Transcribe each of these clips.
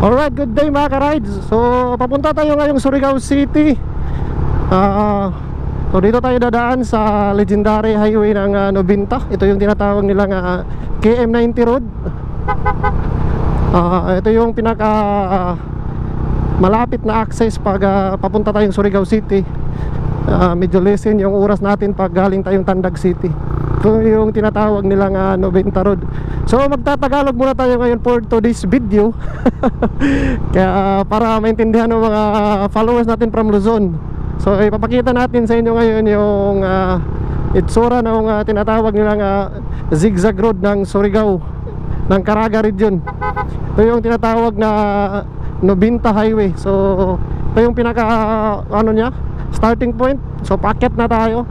Alright, good day mga ka-rides. So papunta tayo ngayong Surigao City. So dito tayo dadaan sa legendary highway ng 90. Ito yung tinatawag nilang KM90 Road. Ito yung pinaka malapit na access pag papunta tayong Surigao City. Medyo lessen yung oras natin pag galing tayong Tandag City. Ito yung tinatawag nilang 90 Road. So magtatagalog muna tayo ngayon for today's video. Kaya para maintindihan ng mga followers natin from Luzon. So ipapakita natin sa inyo ngayon yung itsura ng tinatawag nilang zigzag road ng Surigao, ng Caraga region. Ito yung tinatawag na 90 highway. So ito yung pinaka niya, starting point. So paakyat na tayo.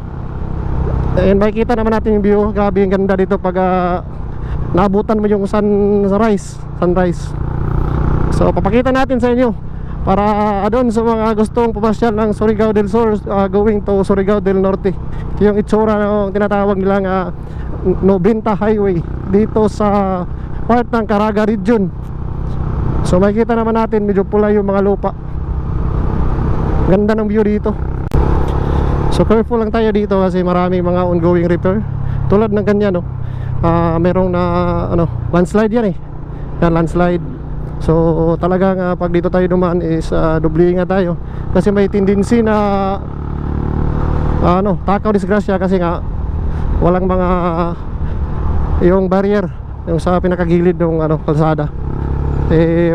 And makikita naman natin yung view. Grabe yung ganda dito pag naabutan mo yung sunrise. So papakita natin sa inyo para doon sa mga gustong pumasyal ng Surigao del Sur, going to Surigao del Norte. Ito yung itsura ng tinatawag nilang 90 highway dito sa part ng Caraga region. So makikita naman natin medyo pula yung mga lupa. Ganda ng view dito. So careful lang tayo dito kasi maraming mga ongoing repair. Tulad ng ganyan, no? Merong landslide yan eh. Yan, landslide. So talagang pag dito tayo dumaan is doble ingat tayo. Kasi may tendency na takaw disgrasya kasi nga walang mga yung barrier yung sa pinakagilid ng kalsada.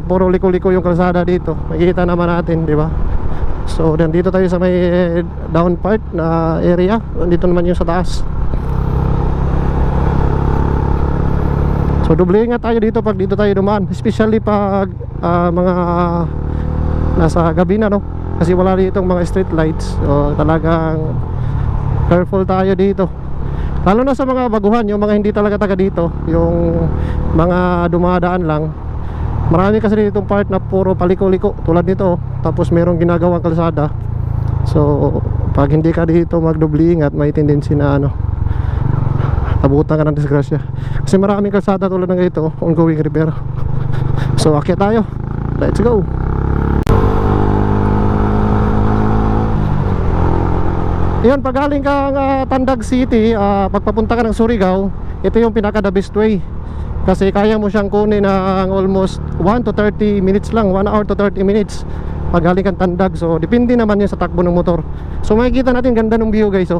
Puro liko-liko yung kalsada dito. Makikita naman natin, di ba? So dito tayo sa may down part na area. Dito naman yung sa taas. So doble ingat tayo dito pag dito tayo dumaan, especially pag mga nasa gabi na, no? Kasi wala ditong mga street lights. So talagang careful tayo dito. Lalo na sa mga baguhan, yung mga hindi talaga taga dito, yung mga dumadaan lang. Marami kasi ditong part na puro paliko-liko tulad nito. Tapos merong ginagawang kalsada. So pag hindi ka dito magdoble ingat, may tendency na abutan ka ng disgrasya. Kasi maraming kalsada tulad ng ito, ongoing repair. So akyat tayo. Let's go. Yan, pag galing kang Tandag City, pagpapunta ka ng Surigao, ito yung pinaka the best way. Kasi kaya mo siyang kunin ng almost 1 to 30 minutes lang, 1 hour to 30 minutes pag galing kang Tandag. So depende naman yun sa takbo ng motor. So makikita natin ganda ng view, guys.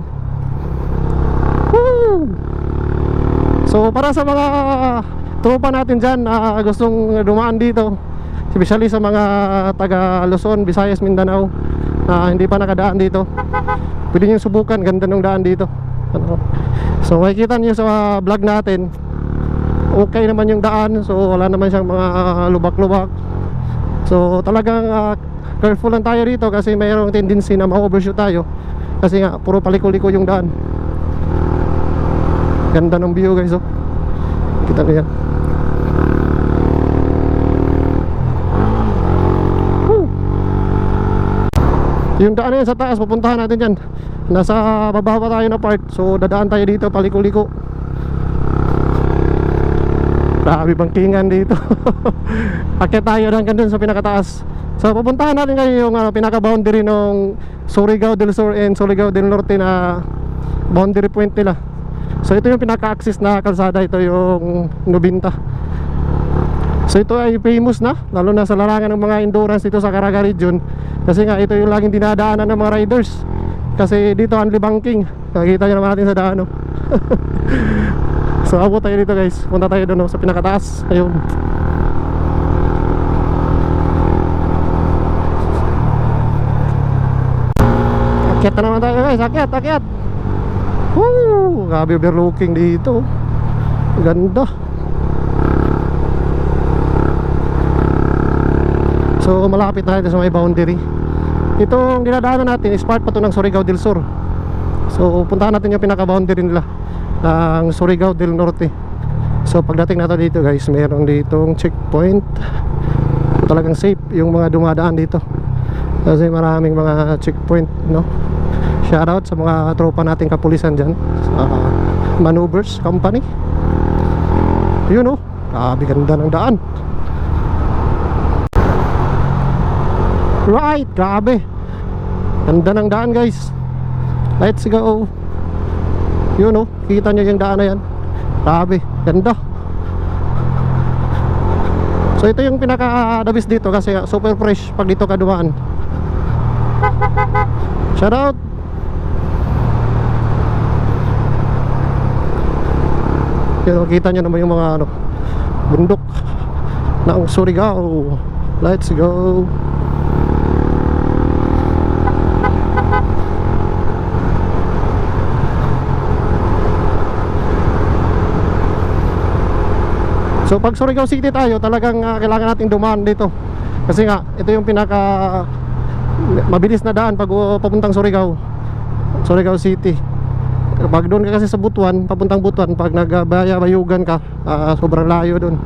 Woo! So para sa mga tropa natin dyan na gustong dumaan dito, especially sa mga taga Luzon, Visayas, Mindanao na hindi pa nakadaan dito, pwede nyo subukan, ganda ng daan dito. So makikita nyo sa vlog natin, okay naman yung daan. So wala naman siyang mga lubak-lubak. So talagang careful lang tayo dito kasi mayroong tendency na ma-overshoot tayo kasi nga puro paliko-liko yung daan. Ganda ng view, guys. Kita nyo yan. Yung daan na yan sa taas, pupuntahan natin yan. Nasa baba pa tayo na part. So dadaan tayo dito, paliko-liko. Grabe bangkingan dito. Akyat tayo hanggang dun sa pinakataas. So pupuntahan natin ngayon yung pinaka-boundary ng Surigao del Sur and Surigao del Norte na boundary point nila. So ito yung pinaka-access na kalsada. Ito yung 90. So ito ay famous na, lalo na sa larangan ng mga endurance dito sa Caraga region. Kasi nga ito yung laging dinadaanan ng mga riders. Kasi dito only banking. Nakikita nyo naman natin sa daan, no? So abot tayo dito, guys. Punta tayo doon, no, sa pinakataas. Ayun. Akyat na naman tayo, guys. Akyat. Woo! Grabe overlooking dito. Ganda. So malapit na tayo sa may boundary. Itong dinadaanan natin is part pa to ng Surigao del Sur. So puntahan natin yung pinaka-boundary nila ng Surigao del Norte. So pagdating natin dito, guys, mayroon ditong checkpoint. Talagang safe yung mga dumadaan dito kasi maraming mga checkpoint, no? Shoutout sa mga tropa nating kapulisan dyan sa Maneuvers Company. Yun, oh, grabe ganda ng daan. Right, grabe. Ganda ng daan guys. Let's go. Yun oh, kita nyo yung daan na yan. Grabe, ganda. So ito yung pinaka-dabis dito kasi super fresh pag dito ka dumaan. Shout out. Yun, kita nyo naman yung mga ano, bundok ng Surigao. Let's go. So pag Surigao City tayo, talagang kailangan natin dumaan dito. Kasi nga, ito yung pinaka mabilis na daan pag papuntang Surigao City. Pag doon ka kasi sa Butuan, papuntang Butuan, pag nagbayugan ka, sobrang layo doon.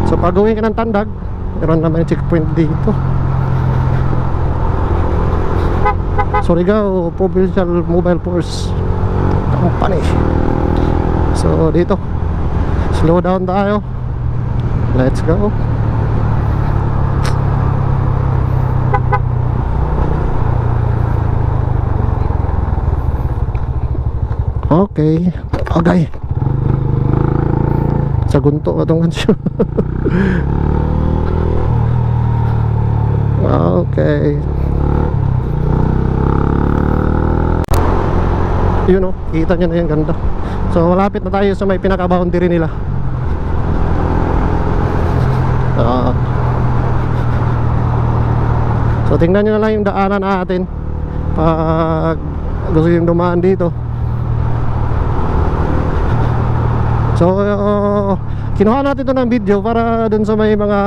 So pag uwi ka ng Tandag, meron naman yung checkpoint dito. Surigao Provincial Mobile Force Company. So dito, slow down tayo. Let's go. Okay. Okay. Sa gunto itong kansyon. Okay. Yun o, kita nyo na yung ganda. So malapit na tayo sa may pinaka-boundary nila. So tingnan nyo na lang yung daanan natin pag gusto yung dumaan dito. So kinuha natin ito ng video para dun sa may mga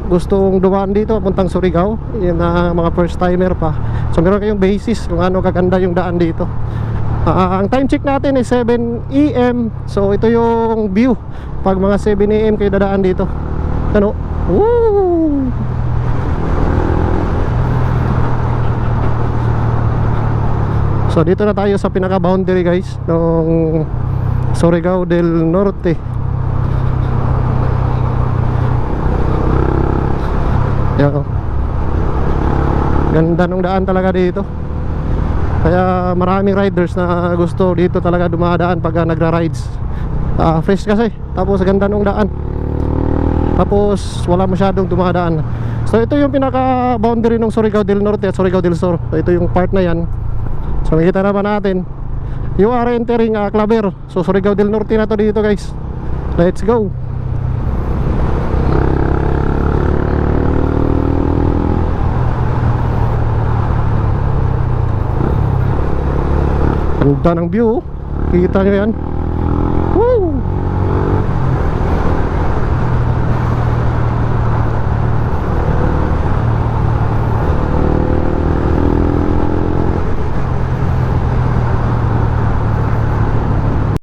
gustong dumaan dito puntang Surigao, yung mga first timer pa. So meron kayong basis kung ano kaganda yung daan dito. Ang time check natin is 7 AM. So ito yung view pag mga 7 AM kayo dadaan dito. Ano? Woo! So dito na tayo sa pinaka boundary guys ng Surigao del Norte. Yan o. Ganda ng daan talaga dito. Kaya maraming riders na gusto dito talaga dumadaan pag nagra-rides. Fresh kasi. Tapos ganda ng daan. Tapos wala masyadong dumadaan. So ito yung pinaka boundary ng Surigao del Norte at Surigao del Sur. So ito yung part na yan. So makita naman natin, you are entering Claver. So Surigao del Norte na to dito guys. Let's go. Ganda ng view. Kita nyo yan.